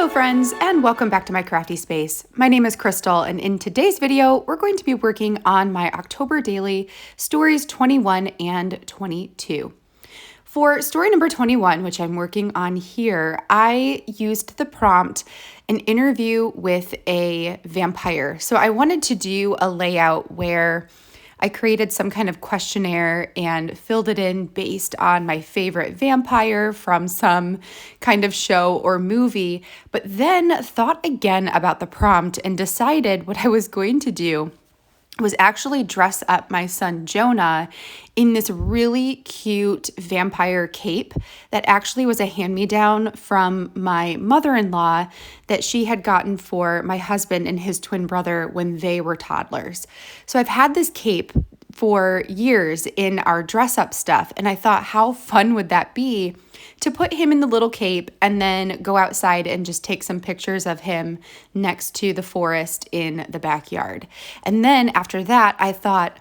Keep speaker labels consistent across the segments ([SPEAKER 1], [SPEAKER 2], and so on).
[SPEAKER 1] Hello friends, and welcome back to my crafty space. My name is Crystal, and in today's video, we're going to be working on my October daily stories 21 and 22. For story number 21, which I'm working on here, I used the prompt, an interview with a vampire. So I wanted to do a layout where I created some kind of questionnaire and filled it in based on my favorite vampire from some kind of show or movie, but then thought again about the prompt and decided what I was going to do was actually dress up my son Jonah in this really cute vampire cape that actually was a hand-me-down from my mother-in-law that she had gotten for my husband and his twin brother when they were toddlers. So I've had this cape for years in our dress-up stuff, and I thought, how fun would that be to put him in the little cape and then go outside and just take some pictures of him next to the forest in the backyard. And then after that, I thought,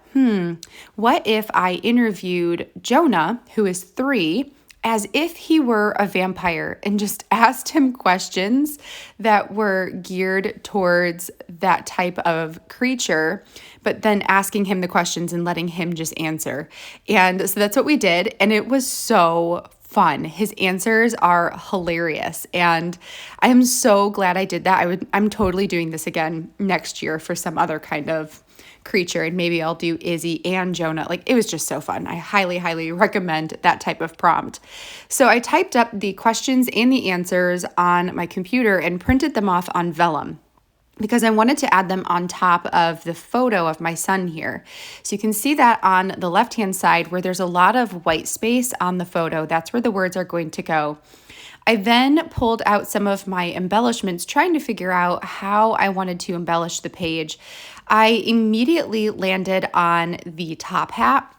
[SPEAKER 1] what if I interviewed Jonah, who is 3, as if he were a vampire and just asked him questions that were geared towards that type of creature, but then asking him the questions and letting him just answer. And so that's what we did, and it was so fun. His answers are hilarious, and I am so glad I did that. I'm totally doing this again next year for some other kind of creature, and maybe I'll do Izzy and Jonah. Like, it was just so fun. I highly, highly recommend that type of prompt. So I typed up the questions and the answers on my computer and printed them off on vellum, because I wanted to add them on top of the photo of my son here. So you can see that on the left-hand side where there's a lot of white space on the photo. That's where the words are going to go. I then pulled out some of my embellishments, trying to figure out how I wanted to embellish the page. I immediately landed on the top hat,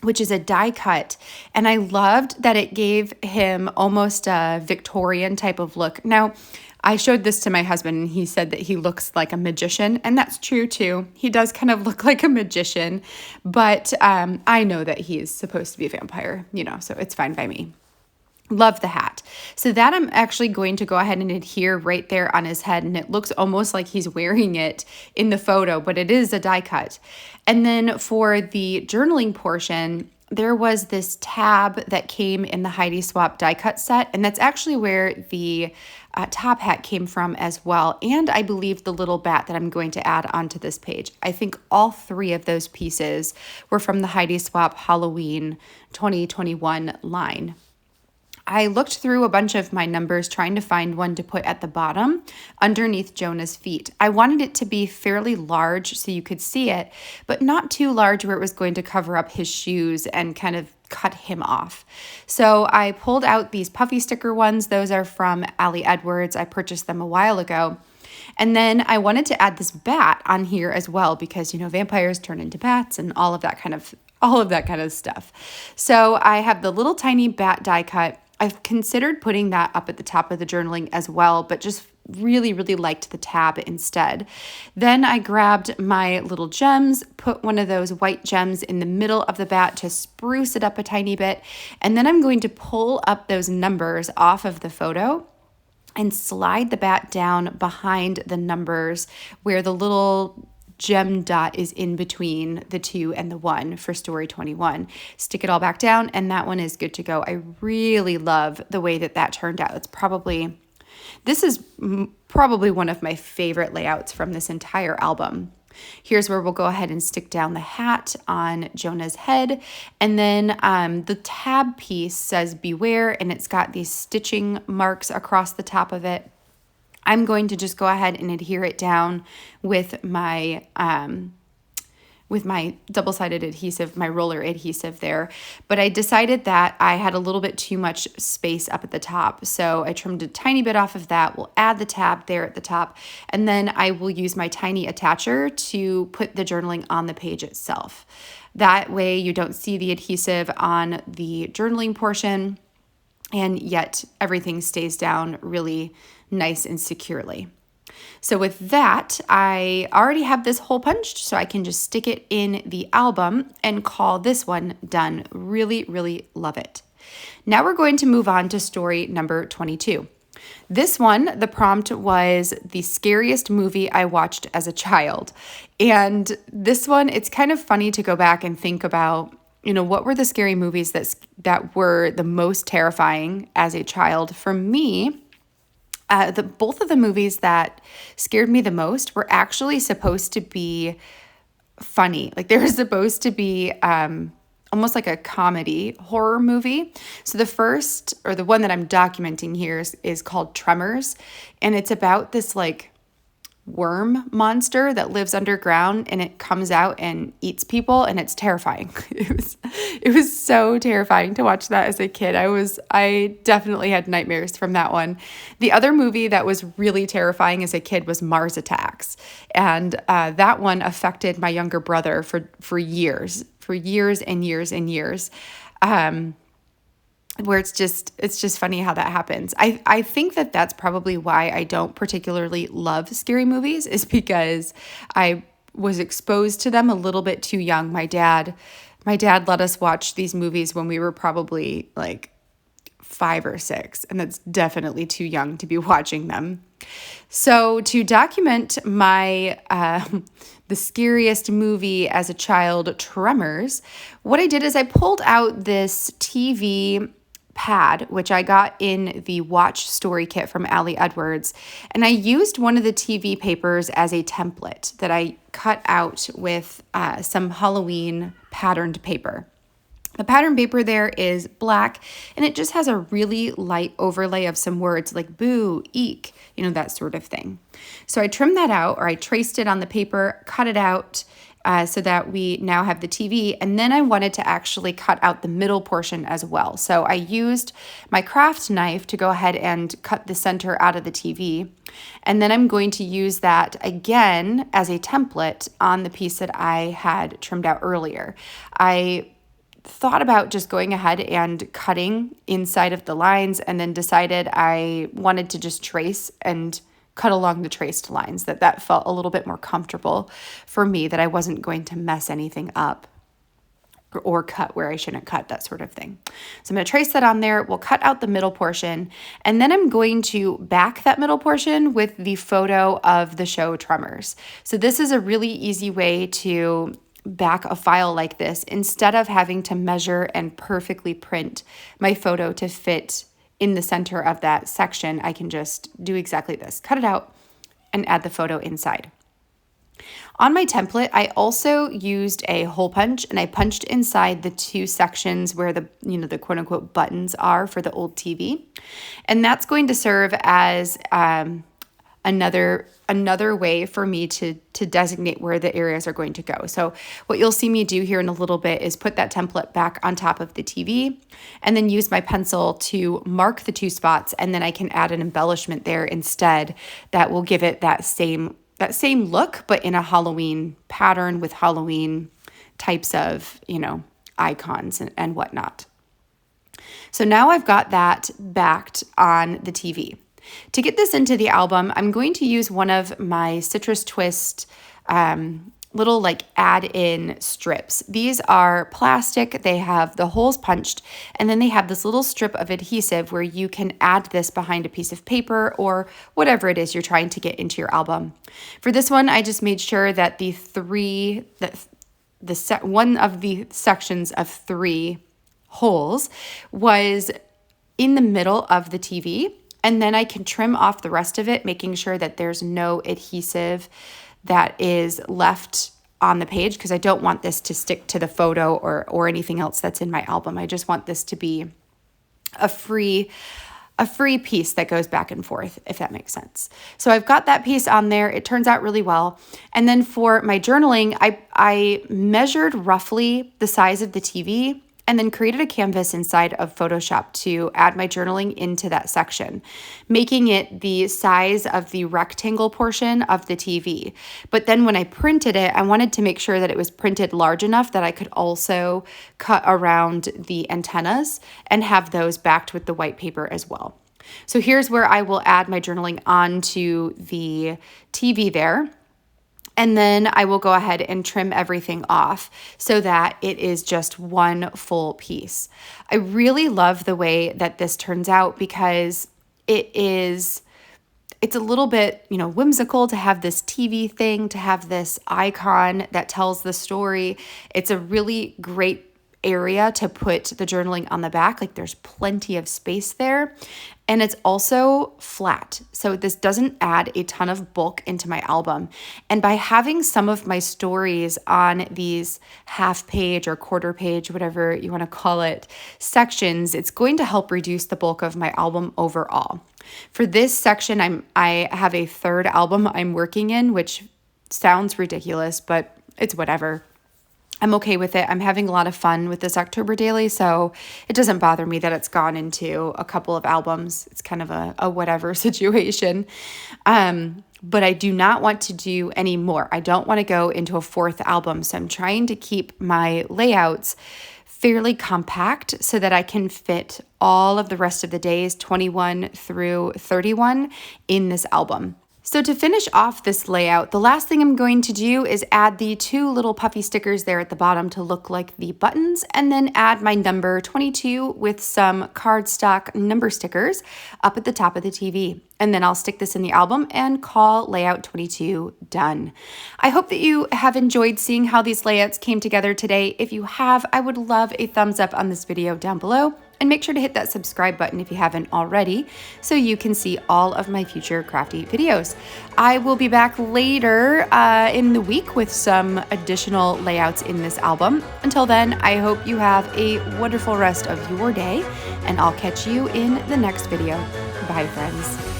[SPEAKER 1] which is a die cut, and I loved that it gave him almost a Victorian type of look. Now, I showed this to my husband, and he said that he looks like a magician, and that's true too. He does kind of look like a magician, but I know that he is supposed to be a vampire, so it's fine by me. Love the hat. So that I'm actually going to go ahead and adhere right there on his head, and it looks almost like he's wearing it in the photo, but it is a die cut. And then for the journaling portion, there was this tab that came in the Heidi Swap die cut set, and that's actually where the top hat came from as well, and I believe the little bat that I'm going to add onto this page. I think all 3 of those pieces were from the Heidi Swap Halloween 2021 line. I looked through a bunch of my numbers trying to find one to put at the bottom underneath Jonah's feet. I wanted it to be fairly large so you could see it, but not too large where it was going to cover up his shoes and kind of cut him off. So I pulled out these puffy sticker ones. Those are from Ali Edwards. I purchased them a while ago. And then I wanted to add this bat on here as well because, vampires turn into bats and all of that kind of stuff. So I have the little tiny bat die cut. I've considered putting that up at the top of the journaling as well, but just really, really liked the tab instead. Then I grabbed my little gems, put one of those white gems in the middle of the bat to spruce it up a tiny bit, and then I'm going to pull up those numbers off of the photo and slide the bat down behind the numbers where the little gem dot is in between the 2 and the 1 for story 21. Stick it all back down, and that one is good to go. I really love the way that turned out. This is probably one of my favorite layouts from this entire album. Here's where we'll go ahead and stick down the hat on Jonah's head. And then the tab piece says beware, and it's got these stitching marks across the top of it. I'm going to just go ahead and adhere it down with my double-sided adhesive, my roller adhesive there. But I decided that I had a little bit too much space up at the top, so I trimmed a tiny bit off of that. We'll add the tab there at the top, and then I will use my tiny attacher to put the journaling on the page itself. That way you don't see the adhesive on the journaling portion, and yet everything stays down really nice and securely. So with that, I already have this hole punched, so I can just stick it in the album and call this one done. Really, really love it. Now we're going to move on to story number 22. This one, the prompt was the scariest movie I watched as a child. And this one, it's kind of funny to go back and think about, what were the scary movies that were the most terrifying as a child? For me, both of the movies that scared me the most were actually supposed to be funny. Like they were supposed to be almost like a comedy horror movie. So the first, or the one that I'm documenting here, is called Tremors. And it's about this like worm monster that lives underground, and it comes out and eats people, and it's terrifying. It was so terrifying to watch that as a kid. I definitely had nightmares from that one. The other movie that was really terrifying as a kid was Mars Attacks, and that one affected my younger brother for years and years and years. Where it's just funny how that happens. I think that that's probably why I don't particularly love scary movies, is because I was exposed to them a little bit too young. My dad let us watch these movies when we were probably like 5 or 6, and that's definitely too young to be watching them. So to document my the scariest movie as a child, Tremors, what I did is I pulled out this TV pad, which I got in the Watch Story Kit from Allie Edwards, and I used one of the TV papers as a template that I cut out with some Halloween patterned paper. The pattern paper there is black, and it just has a really light overlay of some words like boo, eek, that sort of thing. So I trimmed that out, or I traced it on the paper, cut it out, so that we now have the TV. And then I wanted to actually cut out the middle portion as well. So I used my craft knife to go ahead and cut the center out of the TV. And then I'm going to use that again as a template on the piece that I had trimmed out earlier. I thought about just going ahead and cutting inside of the lines, and then decided I wanted to just trace and cut along the traced lines, that felt a little bit more comfortable for me, that I wasn't going to mess anything up or cut where I shouldn't cut, that sort of thing. So I'm going to trace that on there. We'll cut out the middle portion, and then I'm going to back that middle portion with the photo of the show Tremors. So this is a really easy way to back a file like this. Instead of having to measure and perfectly print my photo to fit in the center of that section, I can just do exactly this. Cut it out and add the photo inside. On my template, I also used a hole punch, and I punched inside the 2 sections where the quote unquote buttons are for the old TV. And that's going to serve as another way for me to designate where the areas are going to go. So what you'll see me do here in a little bit is put that template back on top of the TV, and then use my pencil to mark the 2 spots, and then I can add an embellishment there instead that will give it that same look, but in a Halloween pattern with Halloween types of, icons and whatnot. So now I've got that backed on the TV. To get this into the album, I'm going to use one of my Citrus Twist little like add-in strips. These are plastic. They have the holes punched, and then they have this little strip of adhesive where you can add this behind a piece of paper or whatever it is you're trying to get into your album. For this one, I just made sure that one of the sections of 3 holes was in the middle of the TV. And then I can trim off the rest of it, making sure that there's no adhesive that is left on the page, because I don't want this to stick to the photo or anything else that's in my album. I just want this to be a free piece that goes back and forth, if that makes sense. So I've got that piece on there. It turns out really well. And then for my journaling, I measured roughly the size of the TV, and then created a canvas inside of Photoshop to add my journaling into that section, making it the size of the rectangle portion of the TV. But then when I printed it, I wanted to make sure that it was printed large enough that I could also cut around the antennas and have those backed with the white paper as well. So here's where I will add my journaling onto the TV there. And then I will go ahead and trim everything off so that it is just one full piece. I really love the way that this turns out, because it's a little bit, whimsical to have this TV thing, to have this icon that tells the story. It's a really great area to put the journaling on the back. Like there's plenty of space there. And it's also flat. So this doesn't add a ton of bulk into my album. And by having some of my stories on these half page or quarter page, whatever you want to call it, sections, it's going to help reduce the bulk of my album overall. For this section, I have a third album I'm working in, which sounds ridiculous, but it's whatever. I'm okay with it. I'm having a lot of fun with this October daily, so it doesn't bother me that it's gone into a couple of albums. It's kind of a whatever situation. But I do not want to do any more. I don't want to go into a fourth album, so I'm trying to keep my layouts fairly compact so that I can fit all of the rest of the days, 21 through 31, in this album. So to finish off this layout, the last thing I'm going to do is add the 2 little puffy stickers there at the bottom to look like the buttons, and then add my number 22 with some cardstock number stickers up at the top of the TV. And then I'll stick this in the album and call layout 22 done. I hope that you have enjoyed seeing how these layouts came together today. If you have, I would love a thumbs up on this video down below. And make sure to hit that subscribe button if you haven't already, so you can see all of my future crafty videos. I will be back later in the week with some additional layouts in this album. Until then, I hope you have a wonderful rest of your day, and I'll catch you in the next video. Bye, friends.